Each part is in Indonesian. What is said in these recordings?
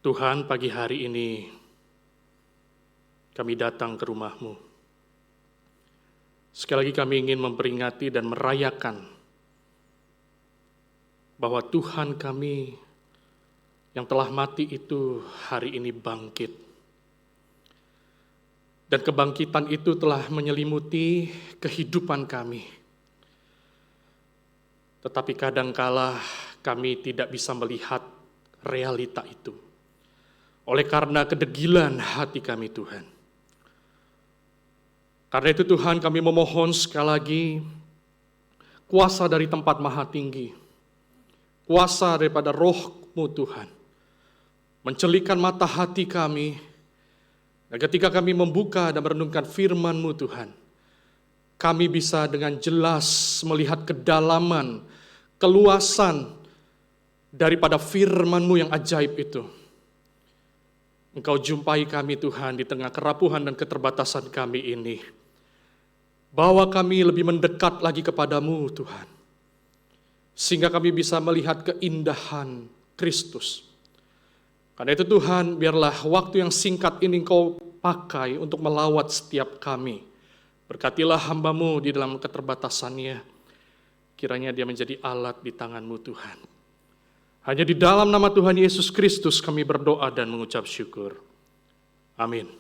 Tuhan, pagi hari ini kami datang ke rumah-Mu. Sekali lagi kami ingin memperingati dan merayakan bahwa Tuhan kami yang telah mati itu hari ini bangkit. Dan kebangkitan itu telah menyelimuti kehidupan kami. Tetapi kadangkala kami tidak bisa melihat realita itu. Oleh karena kedegilan hati kami Tuhan. Karena itu Tuhan kami memohon sekali lagi kuasa dari tempat maha tinggi. Kuasa daripada Roh-Mu Tuhan. Mencelikan mata hati kami. Dan ketika kami membuka dan merenungkan firman-Mu Tuhan. Kami bisa dengan jelas melihat kedalaman, keluasan daripada firman-Mu yang ajaib itu. Engkau jumpai kami Tuhan di tengah kerapuhan dan keterbatasan kami ini. Bawa kami lebih mendekat lagi kepadamu Tuhan. Sehingga kami bisa melihat keindahan Kristus. Karena itu Tuhan, biarlah waktu yang singkat ini Engkau pakai untuk melawat setiap kami. Berkatilah hamba-Mu di dalam keterbatasannya. Kiranya dia menjadi alat di tangan-Mu Tuhan. Hanya di dalam nama Tuhan Yesus Kristus kami berdoa dan mengucap syukur. Amin.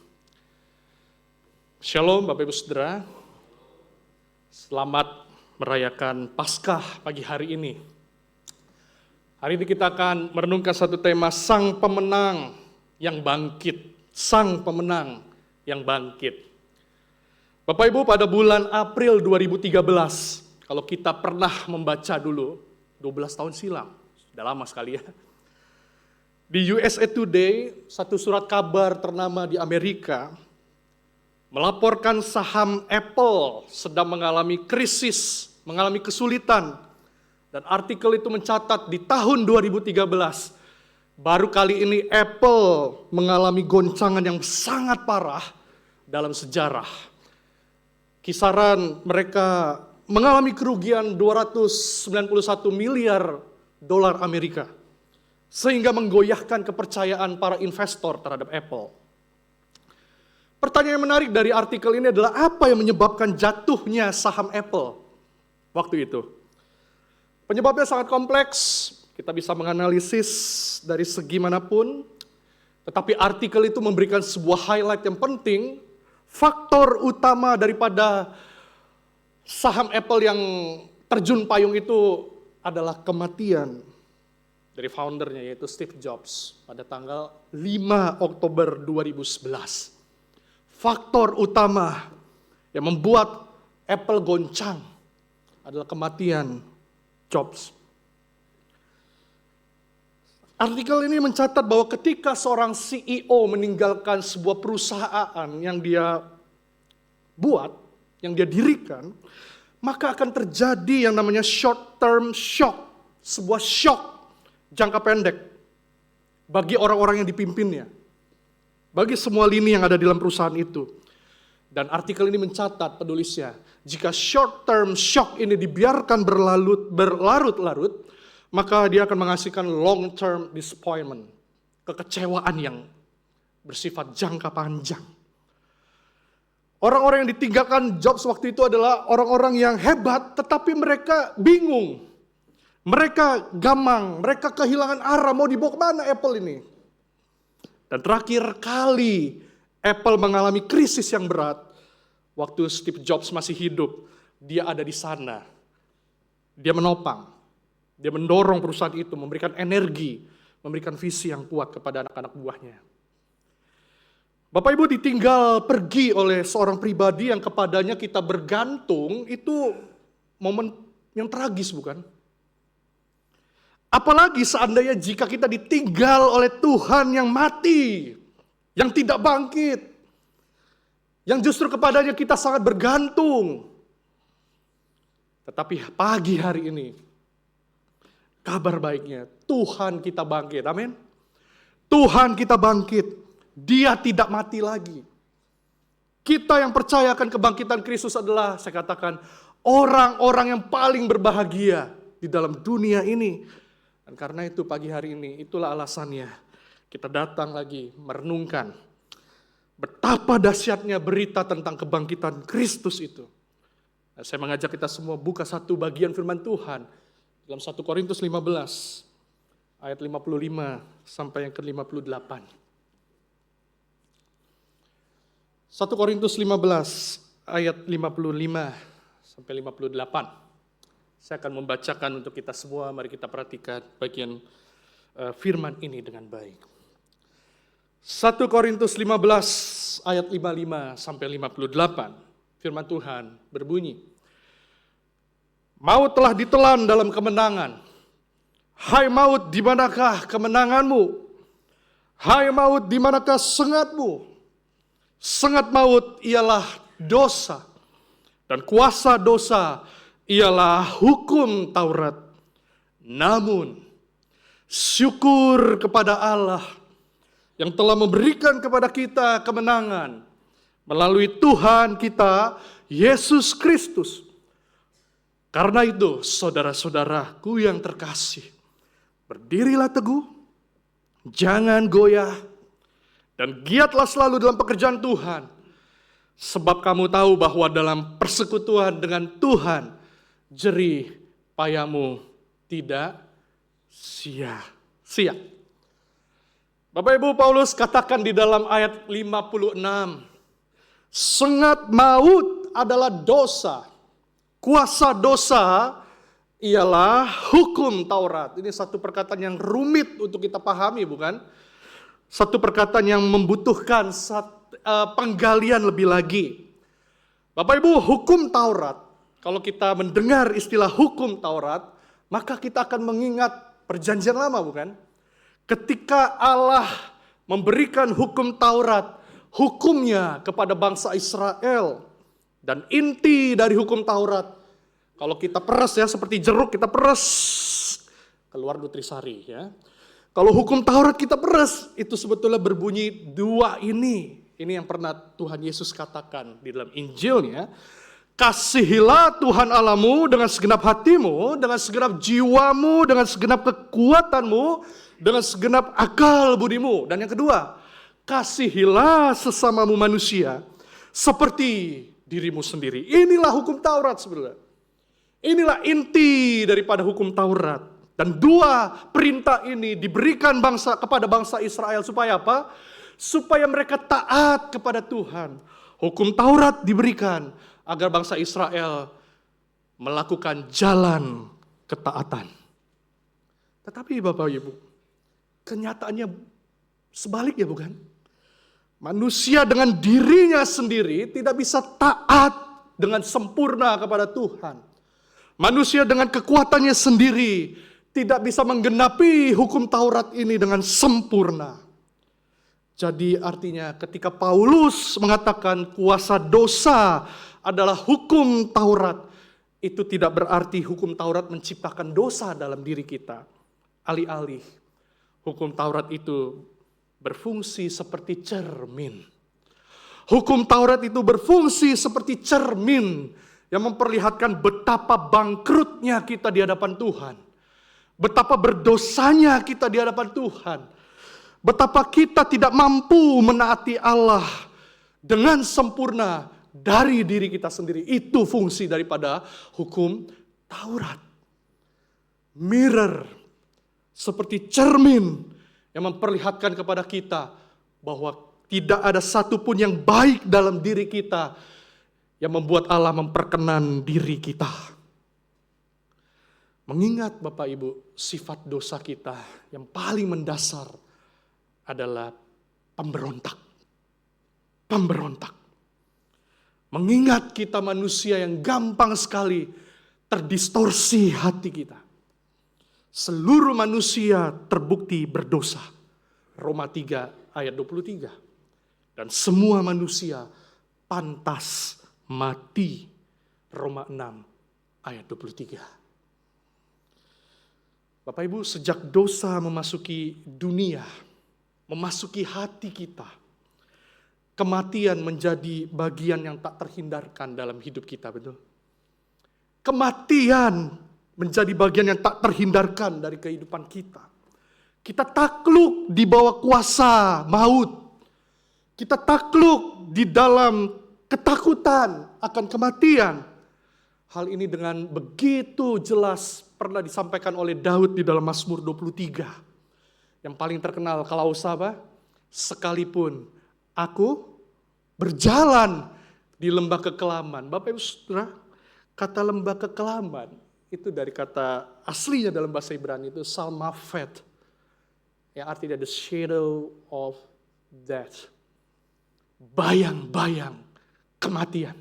Shalom Bapak Ibu Saudara. Selamat merayakan Paskah pagi hari ini. Hari ini kita akan merenungkan satu tema, Sang Pemenang yang Bangkit. Sang Pemenang yang Bangkit. Bapak Ibu, pada bulan April 2013, kalau kita pernah membaca dulu, 12 tahun silam, sudah lama sekali ya. Di USA Today, satu surat kabar ternama di Amerika, melaporkan saham Apple sedang mengalami krisis, mengalami kesulitan. Dan artikel itu mencatat di tahun 2013, baru kali ini Apple mengalami goncangan yang sangat parah dalam sejarah. Kisaran mereka mengalami kerugian 291 miliar dolar Amerika, sehingga menggoyahkan kepercayaan para investor terhadap Apple. Pertanyaan yang menarik dari artikel ini adalah apa yang menyebabkan jatuhnya saham Apple waktu itu? Penyebabnya sangat kompleks, kita bisa menganalisis dari segi manapun, tetapi artikel itu memberikan sebuah highlight yang penting. Faktor utama daripada saham Apple yang terjun payung itu adalah kematian dari foundernya, yaitu Steve Jobs pada tanggal 5 Oktober 2011. Faktor utama yang membuat Apple goncang adalah kematian Jobs. Artikel ini mencatat bahwa ketika seorang CEO meninggalkan sebuah perusahaan yang dia buat, yang dia dirikan, maka akan terjadi yang namanya short term shock, sebuah shock jangka pendek bagi orang-orang yang dipimpinnya, bagi semua lini yang ada di dalam perusahaan itu. Dan artikel ini mencatat penulisnya, jika short term shock ini dibiarkan berlarut-larut, maka dia akan menghasilkan long term disappointment, kekecewaan yang bersifat jangka panjang. Orang-orang yang ditinggalkan Jobs waktu itu adalah orang-orang yang hebat, tetapi mereka bingung. Mereka gamang, mereka kehilangan arah, mau dibawa kemana Apple ini? Dan terakhir kali Apple mengalami krisis yang berat, waktu Steve Jobs masih hidup, dia ada di sana. Dia menopang, dia mendorong perusahaan itu, memberikan energi, memberikan visi yang kuat kepada anak-anak buahnya. Bapak Ibu, ditinggal pergi oleh seorang pribadi yang kepadanya kita bergantung, itu momen yang tragis bukan? Apalagi seandainya jika kita ditinggal oleh Tuhan yang mati, yang tidak bangkit, yang justru kepadanya kita sangat bergantung. Tetapi pagi hari ini, kabar baiknya, Tuhan kita bangkit, amin. Tuhan kita bangkit. Dia tidak mati lagi. Kita yang percaya akan kebangkitan Kristus adalah, saya katakan, orang-orang yang paling berbahagia di dalam dunia ini. Dan karena itu pagi hari ini, itulah alasannya kita datang lagi merenungkan betapa dahsyatnya berita tentang kebangkitan Kristus itu. Nah, saya mengajak kita semua buka satu bagian firman Tuhan dalam 1 Korintus 15 ayat 55 sampai yang ke-58. 1 Korintus 15 ayat 55 sampai 58. Saya akan membacakan untuk kita semua, mari kita perhatikan bagian firman ini dengan baik. 1 Korintus 15 ayat 55 sampai 58. Firman Tuhan berbunyi, maut telah ditelan dalam kemenangan. Hai maut, di manakah kemenanganmu? Hai maut, di manakah sengatmu? Sengat maut ialah dosa, dan kuasa dosa ialah hukum Taurat. Namun, syukur kepada Allah yang telah memberikan kepada kita kemenangan melalui Tuhan kita, Yesus Kristus. Karena itu, saudara-saudaraku yang terkasih, berdirilah teguh, jangan goyah, dan giatlah selalu dalam pekerjaan Tuhan. Sebab kamu tahu bahwa dalam persekutuan dengan Tuhan, jerih payamu tidak sia-sia. Bapak Ibu, Paulus katakan di dalam ayat 56, sengat maut adalah dosa. Kuasa dosa ialah hukum Taurat. Ini satu perkataan yang rumit untuk kita pahami, bukan? Satu perkataan yang membutuhkan penggalian lebih lagi. Bapak Ibu, hukum Taurat, kalau kita mendengar istilah hukum Taurat, maka kita akan mengingat perjanjian lama, bukan? Ketika Allah memberikan hukum Taurat, hukumnya kepada bangsa Israel, dan inti dari hukum Taurat, kalau kita peres ya, seperti jeruk kita peres, keluar nutrisari ya. Kalau hukum Taurat kita peres, itu sebetulnya berbunyi dua ini. Ini yang pernah Tuhan Yesus katakan di dalam Injilnya. Kasihilah Tuhan Allahmu dengan segenap hatimu, dengan segenap jiwamu, dengan segenap kekuatanmu, dengan segenap akal budimu. Dan yang kedua, kasihilah sesamamu manusia seperti dirimu sendiri. Inilah hukum Taurat sebenarnya. Inilah inti daripada hukum Taurat. Dan dua perintah ini diberikan kepada bangsa Israel supaya apa? Supaya mereka taat kepada Tuhan. Hukum Taurat diberikan agar bangsa Israel melakukan jalan ketaatan. Tetapi Bapak Ibu, kenyataannya sebaliknya, bukan? Manusia dengan dirinya sendiri tidak bisa taat dengan sempurna kepada Tuhan. Manusia dengan kekuatannya sendiri tidak bisa menggenapi hukum Taurat ini dengan sempurna. Jadi artinya ketika Paulus mengatakan kuasa dosa adalah hukum Taurat, itu tidak berarti hukum Taurat menciptakan dosa dalam diri kita. Alih-alih, hukum Taurat itu berfungsi seperti cermin. Hukum Taurat itu berfungsi seperti cermin yang memperlihatkan betapa bangkrutnya kita di hadapan Tuhan. Betapa berdosanya kita di hadapan Tuhan. Betapa kita tidak mampu menaati Allah dengan sempurna dari diri kita sendiri. Itu fungsi daripada hukum Taurat. Mirror, seperti cermin yang memperlihatkan kepada kita bahwa tidak ada satupun yang baik dalam diri kita yang membuat Allah memperkenan diri kita. Mengingat Bapak Ibu, sifat dosa kita yang paling mendasar adalah pemberontak. Pemberontak. Mengingat kita manusia yang gampang sekali terdistorsi hati kita. Seluruh manusia terbukti berdosa. Roma 3 ayat 23. Dan semua manusia pantas mati. Roma 6 ayat 23. Bapak Ibu, sejak dosa memasuki dunia, memasuki hati kita, kematian menjadi bagian yang tak terhindarkan dalam hidup kita, betul? Kematian menjadi bagian yang tak terhindarkan dari kehidupan kita. Kita takluk di bawah kuasa maut. Kita takluk di dalam ketakutan akan kematian. Hal ini dengan begitu jelas pernah disampaikan oleh Daud di dalam Mazmur 23. Yang paling terkenal kalau apa? Sekalipun aku berjalan di lembah kekelaman. Bapak Ibu Saudara, kata lembah kekelaman itu dari kata aslinya dalam bahasa Ibrani itu Salmaphet. Yang artinya the shadow of death. Bayang-bayang kematian.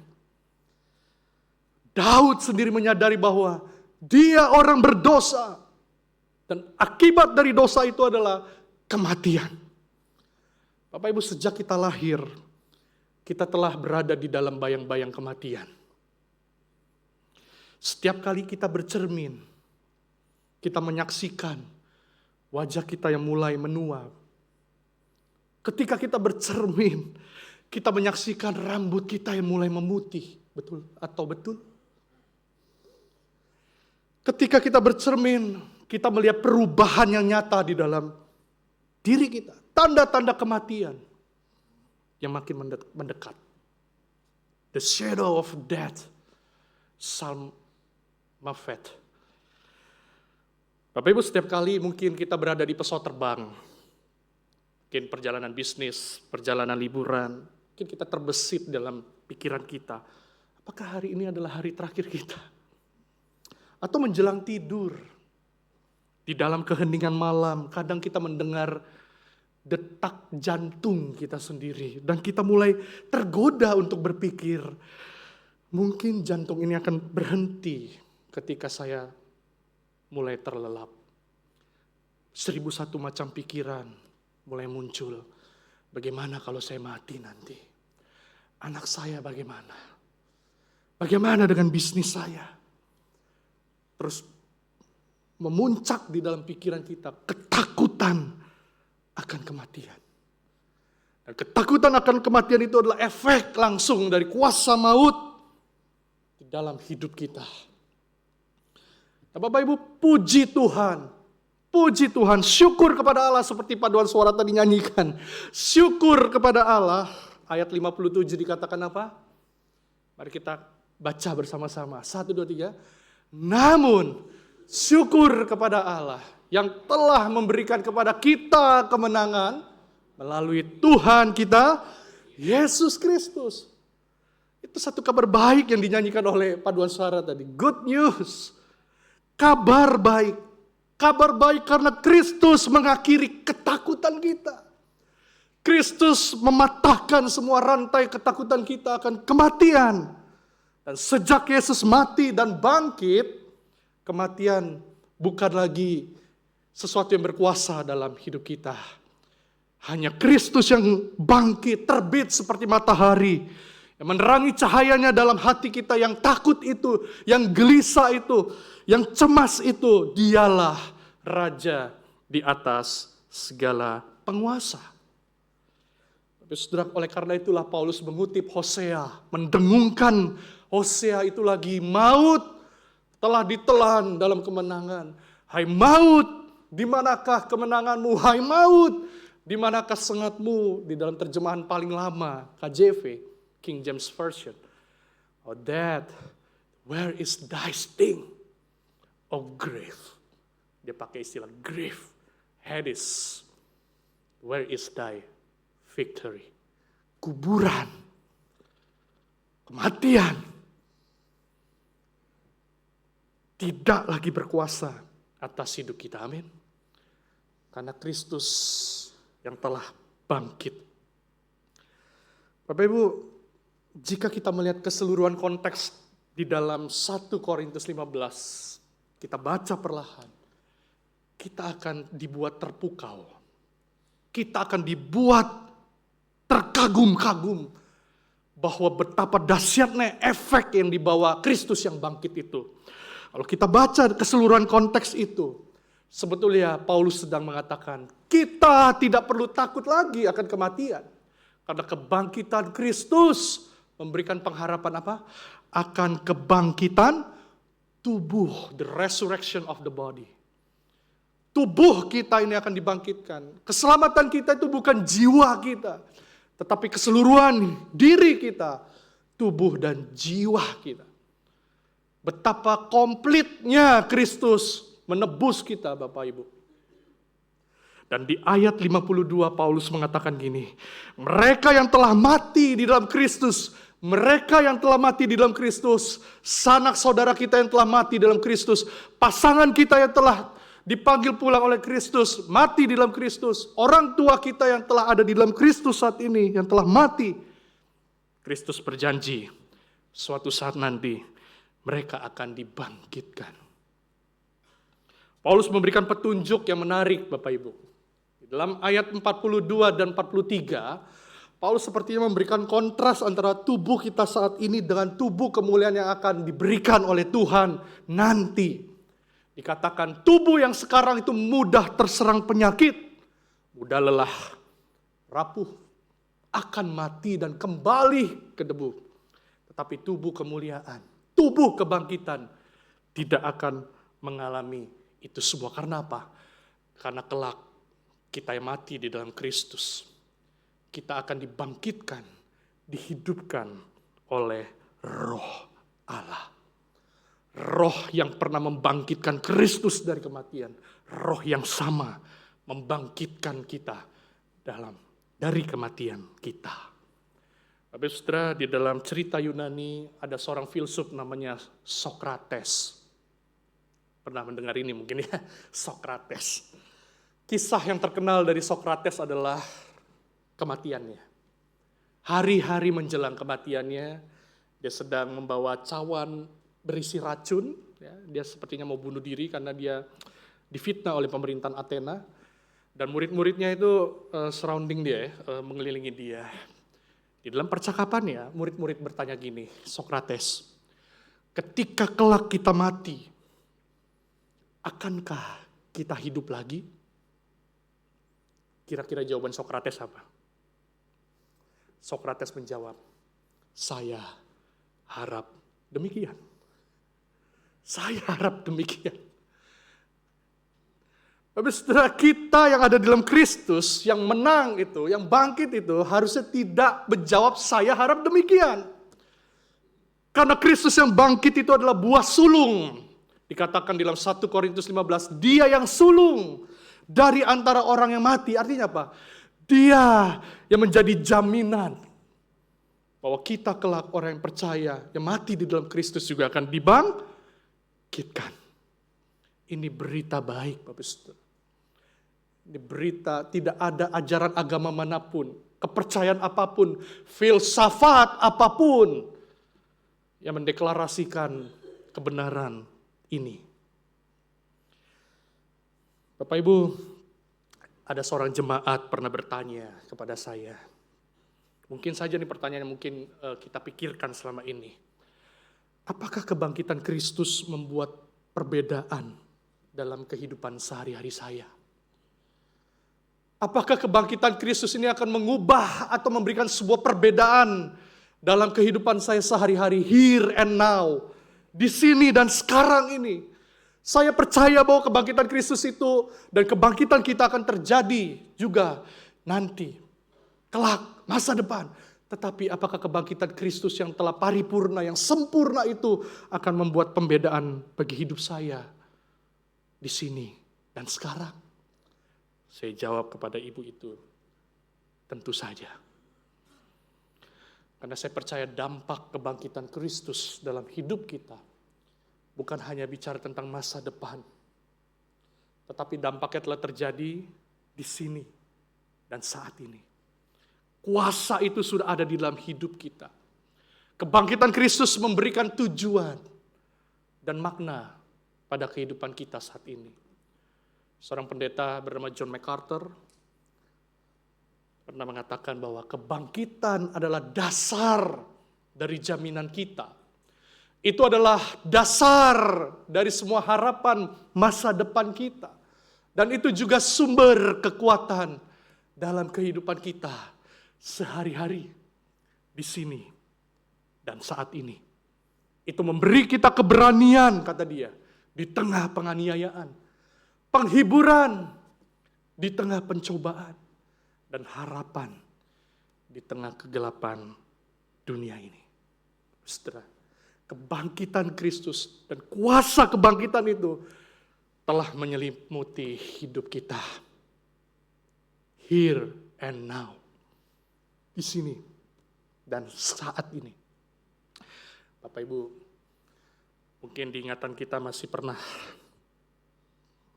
Daud sendiri menyadari bahwa dia orang berdosa. Dan akibat dari dosa itu adalah kematian. Bapak Ibu, sejak kita lahir, kita telah berada di dalam bayang-bayang kematian. Setiap kali kita bercermin, kita menyaksikan wajah kita yang mulai menua. Ketika kita bercermin, kita menyaksikan rambut kita yang mulai memutih. Betul atau betul? Ketika kita bercermin, kita melihat perubahan yang nyata di dalam diri kita. Tanda-tanda kematian yang makin mendekat. The shadow of death. Salmaphet. Bapak Ibu, setiap kali mungkin kita berada di pesawat terbang, mungkin perjalanan bisnis, perjalanan liburan, mungkin kita terbesit dalam pikiran kita, apakah hari ini adalah hari terakhir kita? Atau menjelang tidur, di dalam keheningan malam, kadang kita mendengar detak jantung kita sendiri. Dan kita mulai tergoda untuk berpikir, mungkin jantung ini akan berhenti ketika saya mulai terlelap. 1001 macam pikiran mulai muncul. Bagaimana kalau saya mati nanti? Anak saya bagaimana? Bagaimana dengan bisnis saya? Terus memuncak di dalam pikiran kita ketakutan akan kematian. Dan ketakutan akan kematian itu adalah efek langsung dari kuasa maut di dalam hidup kita. Nah, Bapak Ibu, puji Tuhan. Puji Tuhan, syukur kepada Allah seperti paduan suara tadi nyanyikan. Syukur kepada Allah. Ayat 57 dikatakan apa? Mari kita baca bersama-sama. 1, 2, 3. Namun syukur kepada Allah yang telah memberikan kepada kita kemenangan melalui Tuhan kita, Yesus Kristus. Itu satu kabar baik yang dinyanyikan oleh paduan suara tadi. Good news. Kabar baik. Kabar baik karena Kristus mengakhiri ketakutan kita. Kristus mematahkan semua rantai ketakutan kita akan kematian. Dan sejak Yesus mati dan bangkit, kematian bukan lagi sesuatu yang berkuasa dalam hidup kita. Hanya Kristus yang bangkit, terbit seperti matahari, yang menerangi cahayanya dalam hati kita yang takut itu, yang gelisah itu, yang cemas itu. Dialah Raja di atas segala penguasa. Tapi saudara, oleh karena itulah Paulus mengutip Hosea, mendengungkan Hosea itu lagi, maut telah ditelan dalam kemenangan. Hai maut, di manakah kemenanganmu? Hai maut, di manakah sengatmu? Di dalam terjemahan paling lama, KJV, King James Version. Oh death, where is thy sting? Oh grave. Dia pakai istilah grave. Hades, where is thy victory? Kuburan, kematian, tidak lagi berkuasa atas hidup kita. Amin. Karena Kristus yang telah bangkit. Bapak Ibu, jika kita melihat keseluruhan konteks di dalam 1 Korintus 15, kita baca perlahan, kita akan dibuat terpukau. Kita akan dibuat terkagum-kagum bahwa betapa dahsyatnya efek yang dibawa Kristus yang bangkit itu. Kalau kita baca keseluruhan konteks itu, sebetulnya Paulus sedang mengatakan, kita tidak perlu takut lagi akan kematian. Karena kebangkitan Kristus memberikan pengharapan apa? Akan kebangkitan tubuh, the resurrection of the body. tubuh kita ini akan dibangkitkan. Keselamatan kita itu bukan jiwa kita, tetapi keseluruhan diri kita, tubuh dan jiwa kita. Betapa komplitnya Kristus menebus kita, Bapak Ibu. Dan di ayat 52 Paulus mengatakan gini, mereka yang telah mati di dalam Kristus, mereka yang telah mati di dalam Kristus, sanak saudara kita yang telah mati dalam Kristus, pasangan kita yang telah dipanggil pulang oleh Kristus, mati di dalam Kristus, orang tua kita yang telah ada di dalam Kristus saat ini, yang telah mati. Kristus berjanji, suatu saat nanti mereka akan dibangkitkan. Paulus memberikan petunjuk yang menarik, Bapak Ibu. Dalam ayat 42 dan 43, Paulus sepertinya memberikan kontras antara tubuh kita saat ini dengan tubuh kemuliaan yang akan diberikan oleh Tuhan nanti. Dikatakan tubuh yang sekarang itu mudah terserang penyakit, mudah lelah, rapuh, akan mati dan kembali ke debu. Tetapi tubuh kemuliaan, tubuh kebangkitan tidak akan mengalami itu semua. Karena apa? Karena kelak kita yang mati di dalam Kristus, kita akan dibangkitkan, dihidupkan oleh Roh Allah. Roh yang pernah membangkitkan Kristus dari kematian, roh yang sama membangkitkan kita dari kematian kita. Bapak Saudara, di dalam cerita Yunani ada seorang filsuf namanya Sokrates. Pernah mendengar ini mungkin ya, Sokrates. Kisah yang terkenal dari Sokrates adalah kematiannya. Hari-hari menjelang kematiannya, dia sedang membawa cawan berisi racun. Ya, dia sepertinya mau bunuh diri karena dia difitnah oleh pemerintahan Athena. Dan murid-muridnya itu surrounding dia, mengelilingi dia. Di dalam percakapannya, murid-murid bertanya gini, Sokrates, ketika kelak kita mati, akankah kita hidup lagi? Kira-kira jawaban Sokrates apa? Sokrates menjawab, saya harap demikian. Saya harap demikian. Tapi setelah kita yang ada dalam Kristus, yang menang itu, yang bangkit itu, harusnya tidak menjawab saya harap demikian. Karena Kristus yang bangkit itu adalah buah sulung. Dikatakan dalam 1 Korintus 15, dia yang sulung dari antara orang yang mati. Artinya apa? Dia yang menjadi jaminan bahwa kita kelak orang yang percaya, yang mati di dalam Kristus juga akan dibangkitkan. Ini berita baik, Bapak Saudara. Ini berita, tidak ada ajaran agama manapun, kepercayaan apapun, filsafat apapun yang mendeklarasikan kebenaran ini. Bapak Ibu, ada seorang jemaat pernah bertanya kepada saya. Mungkin saja nih pertanyaan yang mungkin kita pikirkan selama ini. Apakah kebangkitan Kristus membuat perbedaan dalam kehidupan sehari-hari saya? Apakah kebangkitan Kristus ini akan mengubah atau memberikan sebuah perbedaan dalam kehidupan saya sehari-hari, here and now, di sini dan sekarang ini? Saya percaya bahwa kebangkitan Kristus itu dan kebangkitan kita akan terjadi juga nanti, kelak, masa depan. Tetapi apakah kebangkitan Kristus yang telah paripurna, yang sempurna itu akan membuat pembedaan bagi hidup saya di sini dan sekarang? Saya jawab kepada ibu itu, tentu saja. Karena saya percaya dampak kebangkitan Kristus dalam hidup kita bukan hanya bicara tentang masa depan, tetapi dampaknya telah terjadi di sini dan saat ini. Kuasa itu sudah ada di dalam hidup kita. Kebangkitan Kristus memberikan tujuan dan makna pada kehidupan kita saat ini. Seorang pendeta bernama John MacArthur pernah mengatakan bahwa kebangkitan adalah dasar dari jaminan kita. Itu adalah dasar dari semua harapan masa depan kita. Dan itu juga sumber kekuatan dalam kehidupan kita sehari-hari di sini dan saat ini. Itu memberi kita keberanian, kata dia, di tengah penganiayaan. penghiburan di tengah pencobaan, dan harapan di tengah kegelapan dunia ini. Saudara, kebangkitan Kristus dan kuasa kebangkitan itu telah menyelimuti hidup kita. Here and now. Di sini dan saat ini. Bapak Ibu, mungkin di ingatan kita masih pernah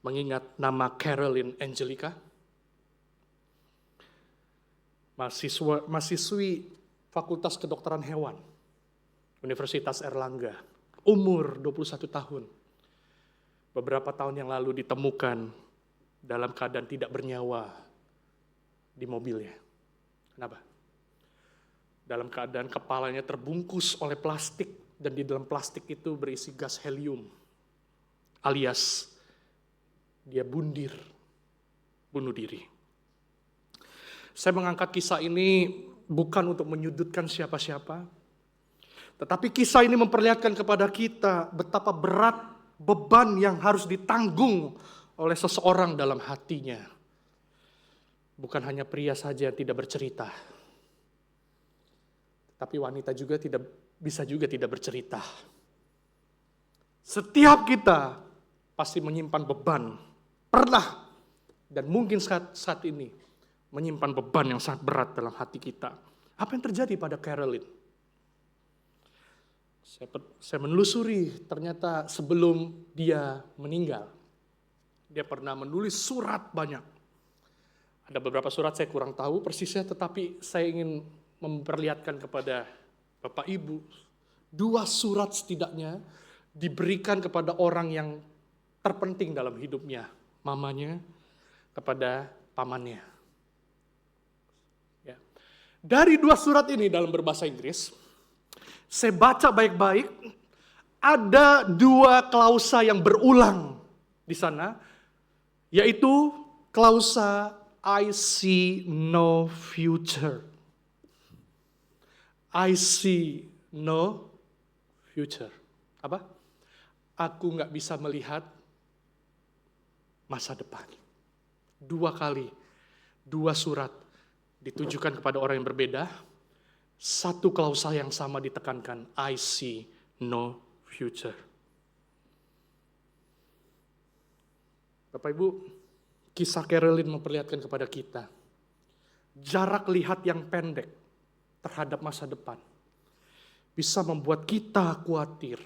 mengingat nama Carolyn Angelica. Mahasiswi Fakultas Kedokteran Hewan, Universitas Erlangga, umur 21 tahun. Beberapa tahun yang lalu ditemukan dalam keadaan tidak bernyawa di mobilnya. Kenapa? Dalam keadaan kepalanya terbungkus oleh plastik, dan di dalam plastik itu berisi gas helium, alias dia bunuh diri. Saya mengangkat kisah ini bukan untuk menyudutkan siapa-siapa, tetapi kisah ini memperlihatkan kepada kita betapa berat beban yang harus ditanggung oleh seseorang dalam hatinya. Bukan hanya pria saja yang tidak bercerita, tapi wanita juga bisa tidak bercerita. Setiap kita pasti menyimpan beban, pernah dan mungkin saat ini menyimpan beban yang sangat berat dalam hati kita. Apa yang terjadi pada Carolyn? Saya menelusuri, ternyata sebelum dia meninggal, dia pernah menulis surat banyak. Ada beberapa surat saya kurang tahu persisnya, tetapi saya ingin memperlihatkan kepada Bapak Ibu, 2 surat setidaknya diberikan kepada orang yang terpenting dalam hidupnya, mamanya kepada pamannya. Ya. Dari 2 surat ini dalam berbahasa Inggris, saya baca baik-baik, ada 2 klausa yang berulang di sana, yaitu klausa I see no future. I see no future. Apa? Aku nggak bisa melihat masa depan. 2 kali, 2 surat ditujukan kepada orang yang berbeda. 1 klausa yang sama ditekankan, I see no future. Bapak Ibu, kisah Carolyn memperlihatkan kepada kita jarak lihat yang pendek terhadap masa depan bisa membuat kita khawatir,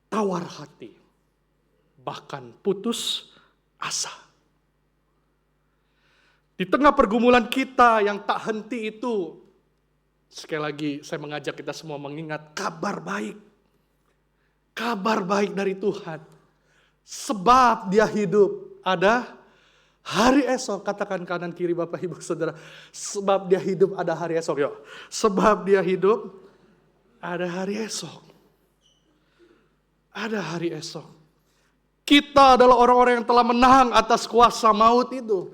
tawar hati, bahkan putus asa. Di tengah pergumulan kita yang tak henti itu, sekali lagi saya mengajak kita semua mengingat kabar baik. Kabar baik dari Tuhan. Sebab dia hidup, ada hari esok. Katakan kanan kiri Bapak Ibu Saudara. Sebab dia hidup, ada hari esok. Yuk. Sebab dia hidup, ada hari esok. Ada hari esok. Kita adalah orang-orang yang telah menang atas kuasa maut itu.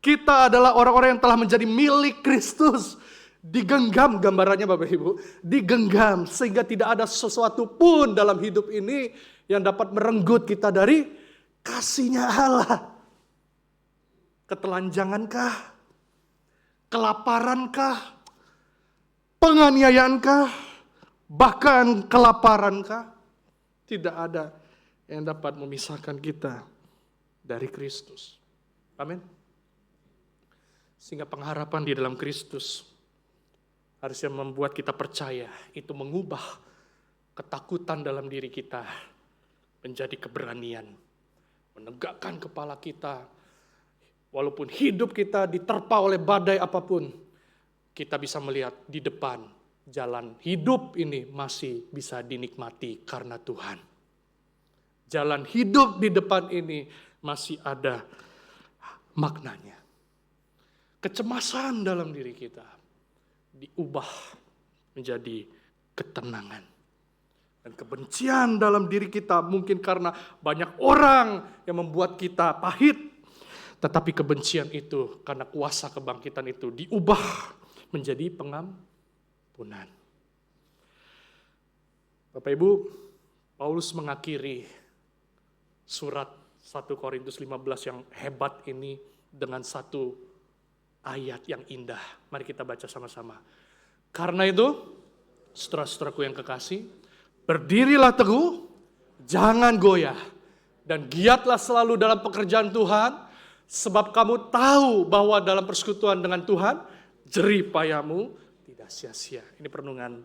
Kita adalah orang-orang yang telah menjadi milik Kristus. Digenggam gambarannya Bapak Ibu. Digenggam sehingga tidak ada sesuatu pun dalam hidup ini yang dapat merenggut kita dari kasih-Nya Allah. Ketelanjangankah? Kelaparankah? Penganiayaankah? Bahkan kelaparankah? Tidak ada yang dapat memisahkan kita dari Kristus. Amin. Sehingga pengharapan di dalam Kristus harusnya membuat kita percaya, itu mengubah ketakutan dalam diri kita menjadi keberanian. Menegakkan kepala kita, walaupun hidup kita diterpa oleh badai apapun, kita bisa melihat di depan jalan hidup ini masih bisa dinikmati karena Tuhan. Jalan hidup di depan ini masih ada maknanya. Kecemasan dalam diri kita diubah menjadi ketenangan. Dan kebencian dalam diri kita mungkin karena banyak orang yang membuat kita pahit. Tetapi kebencian itu karena kuasa kebangkitan itu diubah menjadi pengampunan. Bapak Ibu, Paulus mengakhiri surat 1 Korintus 15 yang hebat ini dengan satu ayat yang indah. Mari kita baca sama-sama. Karena itu, saudara-saudaraku yang kekasih, berdirilah teguh, jangan goyah, dan giatlah selalu dalam pekerjaan Tuhan, sebab kamu tahu bahwa dalam persekutuan dengan Tuhan, jerih payahmu tidak sia-sia. Ini perenungan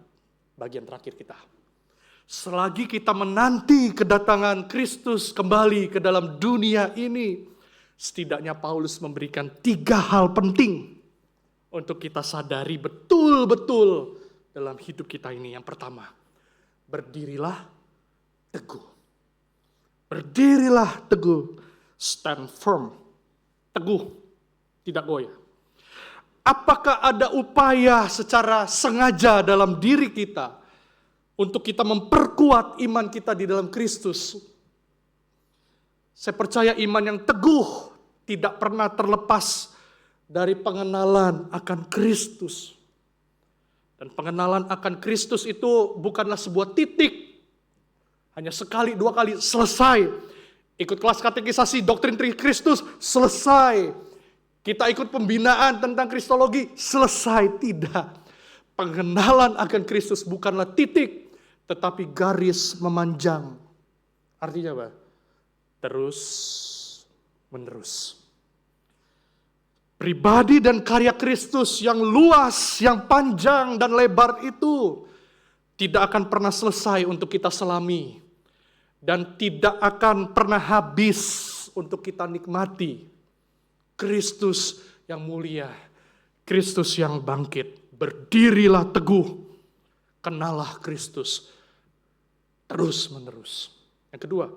bagian terakhir kita. Selagi kita menanti kedatangan Kristus kembali ke dalam dunia ini, setidaknya Paulus memberikan 3 hal penting untuk kita sadari betul-betul dalam hidup kita ini. Yang pertama, berdirilah teguh. Berdirilah teguh. Stand firm. Teguh, tidak goyah. Apakah ada upaya secara sengaja dalam diri kita untuk kita memperkuat iman kita di dalam Kristus? Saya percaya iman yang teguh tidak pernah terlepas dari pengenalan akan Kristus. Dan pengenalan akan Kristus itu bukanlah sebuah titik. Hanya sekali, 2 kali, selesai. Ikut kelas katekisasi doktrin Kristus, selesai. Kita ikut pembinaan tentang Kristologi, selesai. Tidak. Pengenalan akan Kristus bukanlah titik, tetapi garis memanjang. Artinya apa? Terus menerus. Pribadi dan karya Kristus yang luas, yang panjang dan lebar itu tidak akan pernah selesai untuk kita selami. Dan tidak akan pernah habis untuk kita nikmati. Kristus yang mulia, Kristus yang bangkit. Berdirilah teguh, kenalah Kristus terus menerus. Yang kedua,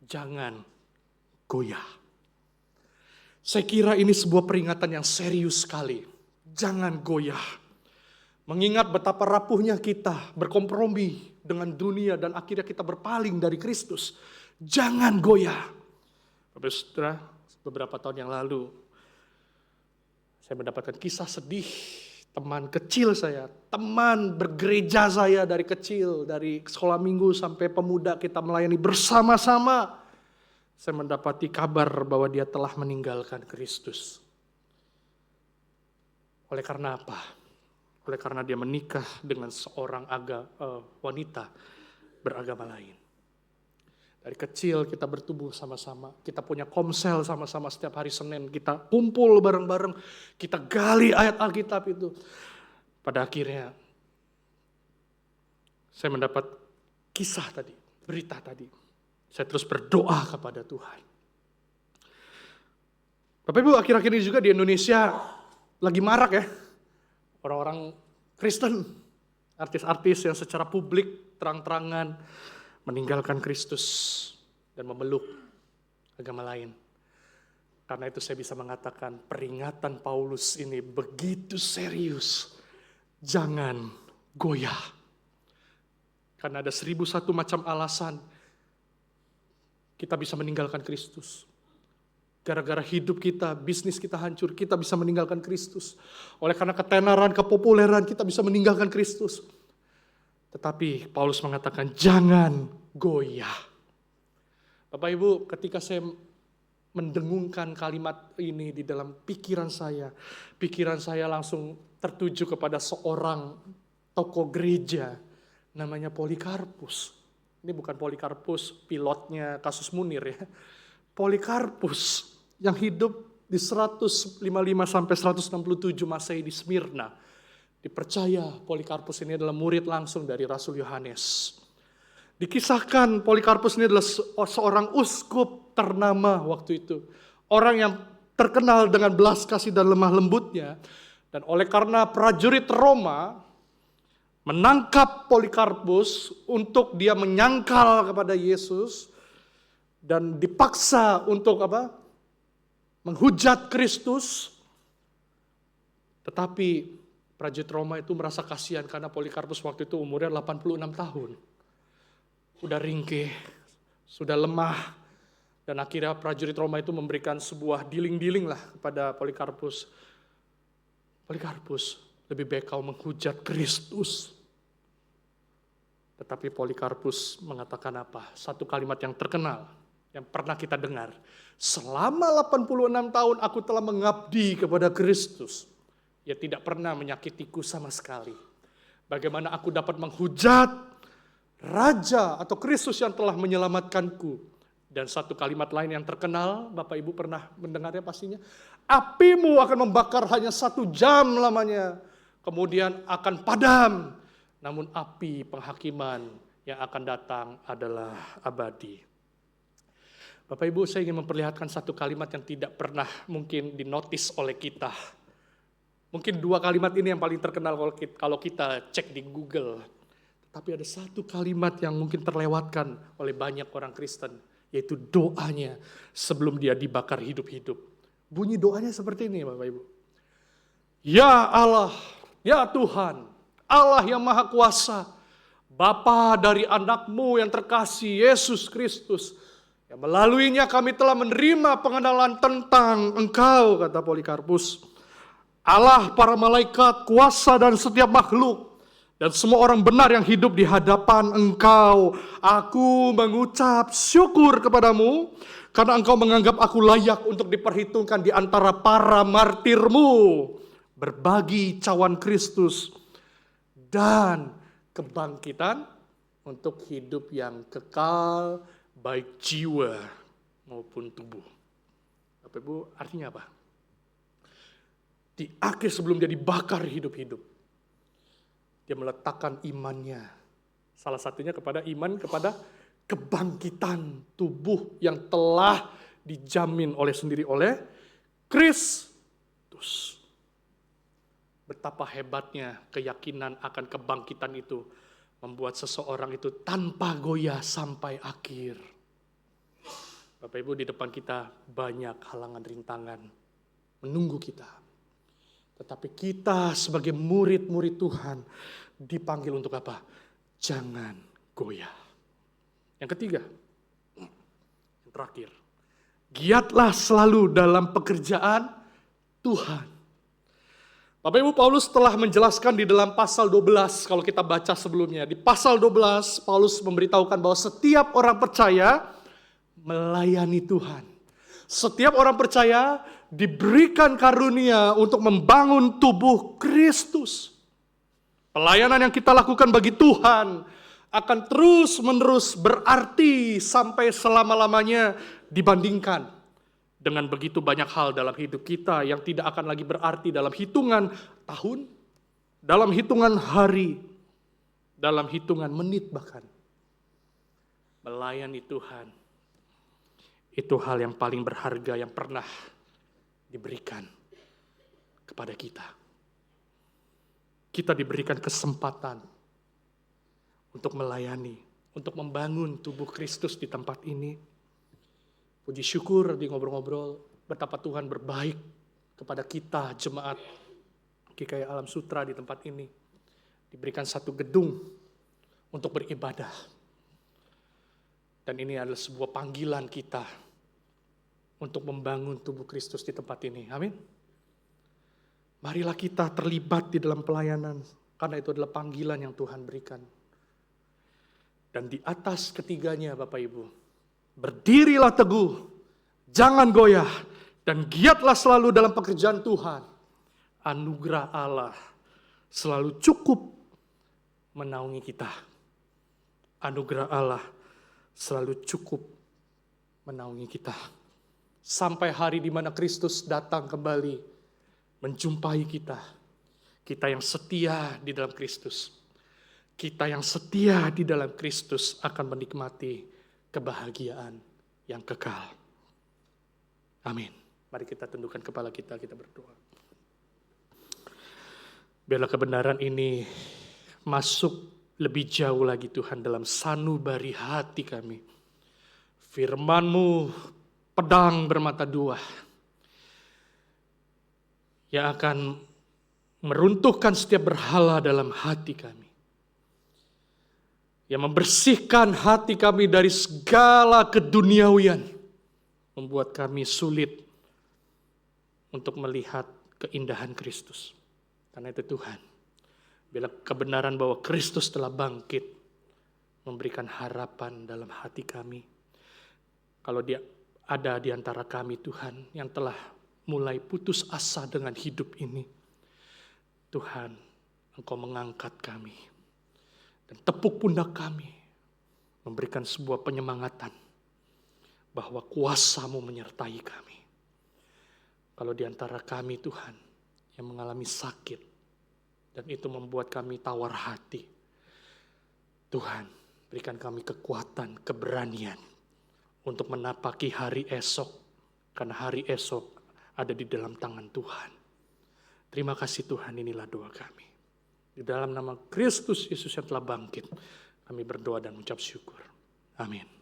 jangan goyah. Saya kira ini sebuah peringatan yang serius sekali. Jangan goyah. Mengingat betapa rapuhnya kita berkompromi dengan dunia dan akhirnya kita berpaling dari Kristus. Jangan goyah. Bapak Saudara, beberapa tahun yang lalu saya mendapatkan kisah sedih teman kecil saya, teman bergereja saya dari kecil, dari sekolah minggu sampai pemuda kita melayani bersama-sama. Saya mendapati kabar bahwa dia telah meninggalkan Kristus. Oleh karena apa? Oleh karena dia menikah dengan seorang wanita beragama lain. Dari kecil kita bertumbuh sama-sama, kita punya komsel sama-sama setiap hari Senin, kita kumpul bareng-bareng, kita gali ayat Alkitab itu. Pada akhirnya saya mendapat kisah tadi, berita tadi. Saya terus berdoa kepada Tuhan. Bapak Ibu, akhir-akhir ini juga di Indonesia lagi marak ya. Orang-orang Kristen, artis-artis yang secara publik terang-terangan meninggalkan Kristus dan memeluk agama lain. Karena itu saya bisa mengatakan peringatan Paulus ini begitu serius. Jangan goyah. Karena ada 1001 macam alasan kita bisa meninggalkan Kristus. Gara-gara hidup kita, bisnis kita hancur, kita bisa meninggalkan Kristus. Oleh karena ketenaran, kepopuleran, kita bisa meninggalkan Kristus. Tetapi Paulus mengatakan jangan goyah. Bapak Ibu, ketika saya mendengungkan kalimat ini di dalam pikiran saya langsung tertuju kepada seorang tokoh gereja namanya Polikarpus. Ini bukan Polikarpus pilotnya kasus Munir ya. Polikarpus yang hidup di 155 sampai 167 Masehi di Smyrna. Dipercaya Polikarpus ini adalah murid langsung dari Rasul Yohanes. Dikisahkan Polikarpus ini adalah seorang uskup ternama waktu itu. Orang yang terkenal dengan belas kasih dan lemah lembutnya. Dan oleh karena prajurit Roma menangkap Polikarpus untuk dia menyangkal kepada Yesus. Dan dipaksa untuk menghujat Kristus. Tetapi prajurit Roma itu merasa kasihan karena Polikarpus waktu itu umurnya 86 tahun. Udah ringkih, sudah lemah. Dan akhirnya prajurit Roma itu memberikan sebuah diling-diling lah kepada Polikarpus. Polikarpus, lebih baik kau menghujat Kristus. Tetapi Polikarpus mengatakan apa? Satu kalimat yang terkenal, yang pernah kita dengar. Selama 86 tahun aku telah mengabdi kepada Kristus. Ia tidak pernah menyakitiku sama sekali. Bagaimana aku dapat menghujat Raja atau Kristus yang telah menyelamatkanku. Dan satu kalimat lain yang terkenal, Bapak Ibu pernah mendengarnya pastinya. Apimu akan membakar hanya 1 jam lamanya. Kemudian akan padam. Namun api penghakiman yang akan datang adalah abadi. Bapak Ibu, saya ingin memperlihatkan satu kalimat yang tidak pernah mungkin dinotis oleh kita. Mungkin 2 kalimat ini yang paling terkenal kalau kita cek di Google. Tapi ada satu kalimat yang mungkin terlewatkan oleh banyak orang Kristen, yaitu doanya sebelum dia dibakar hidup-hidup. Bunyi doanya seperti ini, Bapak Ibu. Ya Allah, ya Tuhan, Allah yang Maha Kuasa, Bapa dari anak-Mu yang terkasih, Yesus Kristus, yang melaluinya kami telah menerima pengenalan tentang Engkau, kata Polikarpus. Allah, para malaikat, kuasa dan setiap makhluk, dan semua orang benar yang hidup di hadapan Engkau. Aku mengucap syukur kepadamu, karena Engkau menganggap aku layak untuk diperhitungkan di antara para martir-Mu, berbagi cawan Kristus, dan kebangkitan untuk hidup yang kekal, baik jiwa maupun tubuh. Bapak Ibu, artinya apa? Di akhir sebelum dia dibakar hidup-hidup, dia meletakkan imannya. Salah satunya kepada iman kepada kebangkitan tubuh yang telah dijamin oleh Kristus. Betapa hebatnya keyakinan akan kebangkitan itu membuat seseorang itu tanpa goyah sampai akhir. Bapak Ibu, di depan kita banyak halangan rintangan menunggu kita. Tetapi kita sebagai murid-murid Tuhan dipanggil untuk apa? Jangan goyah. Yang ketiga, yang terakhir, giatlah selalu dalam pekerjaan Tuhan. Bapak Ibu, Paulus telah menjelaskan di dalam pasal 12, kalau kita baca sebelumnya. Di pasal 12, Paulus memberitahukan bahwa setiap orang percaya melayani Tuhan. Setiap orang percaya diberikan karunia untuk membangun tubuh Kristus. Pelayanan yang kita lakukan bagi Tuhan akan terus-menerus berarti sampai selama-lamanya dibandingkan dengan begitu banyak hal dalam hidup kita yang tidak akan lagi berarti dalam hitungan tahun, dalam hitungan hari, dalam hitungan menit bahkan. Melayani Tuhan, itu hal yang paling berharga yang pernah diberikan kepada kita. Kita diberikan kesempatan untuk melayani, untuk membangun tubuh Kristus di tempat ini. Puji syukur di ngobrol-ngobrol betapa Tuhan berbaik kepada kita jemaat GKI Alam Sutra di tempat ini. Diberikan satu gedung untuk beribadah. Dan ini adalah sebuah panggilan kita untuk membangun tubuh Kristus di tempat ini. Amin. Marilah kita terlibat di dalam pelayanan karena itu adalah panggilan yang Tuhan berikan. Dan di atas ketiganya Bapak Ibu, berdirilah teguh, jangan goyah, dan giatlah selalu dalam pekerjaan Tuhan. Anugerah Allah selalu cukup menaungi kita. Anugerah Allah selalu cukup menaungi kita. Sampai hari di mana Kristus datang kembali menjumpai kita. Kita yang setia di dalam Kristus. Kita yang setia di dalam Kristus akan menikmati kebahagiaan yang kekal. Amin. Mari kita tundukkan kepala kita berdoa. Biarlah kebenaran ini masuk lebih jauh lagi Tuhan dalam sanubari hati kami. Firman-Mu pedang bermata dua yang akan meruntuhkan setiap berhala dalam hati kami. Yang membersihkan hati kami dari segala keduniawian, membuat kami sulit untuk melihat keindahan Kristus. Karena itu Tuhan, bila kebenaran bahwa Kristus telah bangkit memberikan harapan dalam hati kami. Kalau dia ada di antara kami Tuhan yang telah mulai putus asa dengan hidup ini, Tuhan, Engkau mengangkat kami dan tepuk pundak kami, memberikan sebuah penyemangatan bahwa kuasa-Mu menyertai kami. Kalau di antara kami Tuhan yang mengalami sakit dan itu membuat kami tawar hati, Tuhan, berikan kami kekuatan, keberanian untuk menapaki hari esok, karena hari esok ada di dalam tangan Tuhan. Terima kasih Tuhan, inilah doa kami. Di dalam nama Kristus Yesus yang telah bangkit, kami berdoa dan mengucap syukur. Amin.